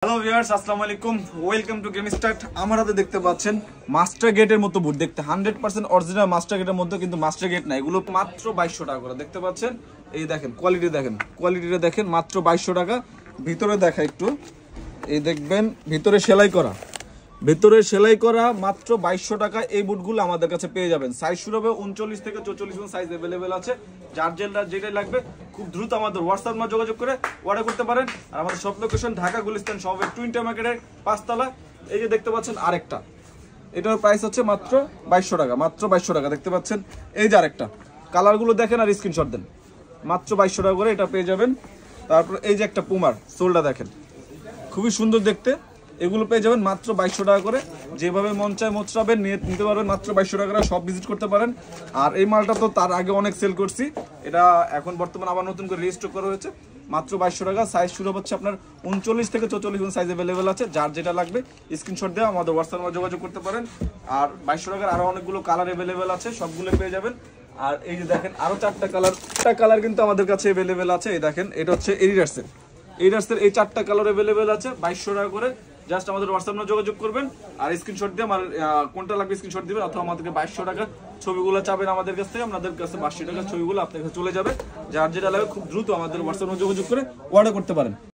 Hello viewers, আসসালামু আলাইকুম, welcome to game start. আমার হাতে দেখতে পাচ্ছেন মাস্টার গেটের মতো বুট, দেখতে 100% অরিজিনাল মাস্টার গেটের মধ্যে, কিন্তু মাস্টার গেট না। এগুলো মাত্র 2200 টাকা করে দেখতে পাচ্ছেন। এই দেখেন কোয়ালিটিটা দেখেন, মাত্র 2200 টাকা। ভিতরে দেখা একটু, এই দেখবেন ভিতরে সেলাই করা মাত্র 2200 টাকা। এই বুটগুলো আমাদের কাছে পেয়ে যাবেন। সাইজ শুরু হবে 39 থেকে 44 সাইজ অ্যাভেলেবেল আছে। যার যেটাই লাগবে খুব দ্রুত আমাদের হোয়াটসঅ্যাপ না যোগাযোগ করে অর্ডার করতে পারেন। আর আমাদের সব লোকেশন ঢাকা গুলিস্তান শপের টুইন টাওয়ার মার্কেটের 5 তলা। এই যে দেখতে পাচ্ছেন আরেকটা, এটার প্রাইস হচ্ছে মাত্র 2200 টাকা, মাত্র 2200 টাকা দেখতে পাচ্ছেন। এই যে আরেকটা, কালারগুলো দেখেন আর স্ক্রিনশট দেন, মাত্র 2200 টাকা করে এটা পেয়ে যাবেন। তারপর এই যে একটা পুমার সোলটা দেখেন, খুবই সুন্দর দেখতে, এগুলো পেয়ে যাবেন মাত্র 2200 টাকা করে। যেভাবে মন চায় মোচড়াবেন, নিতে পারবেন মাত্র 2200 টাকা করে। সব ভিজিট করতে পারেন। আর এই মালটা তো তার আগে অনেক সেল করছি, এটা এখন বর্তমানে আবার নতুন করে রিস্টক করা হয়েছে। মাত্র 2200 টাকা। সাইজ শুরু হচ্ছে আপনার 39 থেকে 44 সাইজ অ্যাভেলেবেল আছে। যার যেটা লাগবে স্ক্রিনশট দিয়ে আমাদের হোয়াটসঅ্যাপে যোগাযোগ করতে পারেন। আর 2200 টাকার আরও অনেকগুলো কালার অ্যাভেলেবেল আছে, সবগুলো পেয়ে যাবেন। আর এই যে দেখেন আরও 4টা কালার কিন্তু আমাদের কাছে অ্যাভেলেবেল আছে। এই দেখেন, এটা হচ্ছে এডিডাসের এই 4টা কালার অ্যাভেলেবেল আছে 2200 টাকা করে। জাস্ট আমাদের হোয়াটসঅ্যাপে যোগাযোগ করবেন আর স্ক্রিনশট দিয়ে আমার কোনটা লাগবে স্ক্রিনশট দিবেন, অথবা আমাদেরকে 2200 টাকা ছবিগুলো চাবেন আমাদের কাছ থেকে, আপনাদের কাছে 82 টাকা ছবিগুলো আপনার কাছে চলে যাবে। যার যেটা লাগবে খুব দ্রুত আমাদের হোয়াটসঅ্যাপে যোগাযোগ করে অর্ডার করতে পারেন।